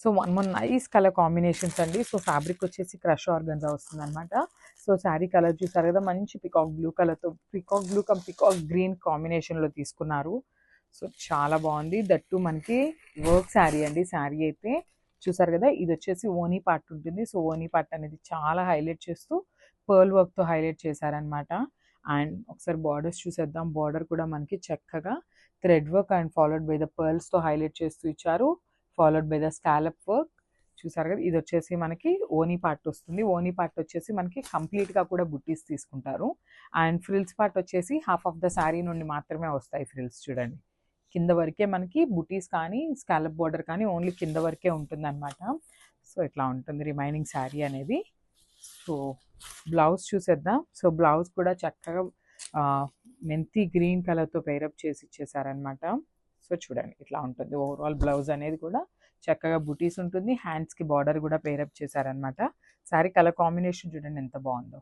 So one more nice colour combinations అండి. So fabric వచ్చేసి crush organza వస్తుందన్నమాట. So sari colour చూసారు కదా, మంచి పికాక్ బ్లూ కలర్తో, peacock blue come peacock green కాంబినేషన్లో తీసుకున్నారు. సో చాలా బాగుంది. దట్టు మనకి వర్క్ శారీ అండి. శారీ అయితే చూసారు కదా, ఇది వచ్చేసి ఓనీ పార్ట్ ఉంటుంది. సో ఓనీ పార్ట్ అనేది చాలా హైలైట్ చేస్తూ పర్ల్ వర్క్తో హైలైట్ చేశారనమాట. అండ్ ఒకసారి బార్డర్స్ చూసేద్దాం. బార్డర్ కూడా మనకి చక్కగా thread work and followed by the పర్ల్స్తో హైలైట్ చేస్తూ ఇచ్చారు. Followed by the scallop work. చూసారు కదా, ఇది వచ్చేసి మనకి ఓనీ పార్ట్ వస్తుంది. ఓనీ పార్ట్ వచ్చేసి మనకి కంప్లీట్గా కూడా బుట్టీస్ తీసుకుంటారు. అండ్ ఫ్రిల్స్ పార్ట్ వచ్చేసి హాఫ్ ఆఫ్ ద శారీ నుండి మాత్రమే వస్తాయి ఫ్రిల్స్. చూడండి, కింద వరకే మనకి బుటీస్ కానీ స్కాలప్ బార్డర్ కానీ ఓన్లీ కింద వరకే ఉంటుంది అనమాట. సో ఇట్లా ఉంటుంది రిమైనింగ్ శారీ అనేది. సో బ్లౌజ్ చూసేద్దాం. సో బ్లౌజ్ కూడా చక్కగా మెంతి గ్రీన్ కలర్తో పేరప్ చేసి ఇచ్చేసారనమాట. సో చూడండి, ఇట్లా ఉంటుంది ఓవరాల్ బ్లౌజ్ అనేది కూడా. చక్కగా బుటీస్ ఉంటుంది, హ్యాండ్స్కి బార్డర్ కూడా పేరప్ చేశారనమాట. శారీ కలర్ కాంబినేషన్ చూడండి ఎంత బాగుందో.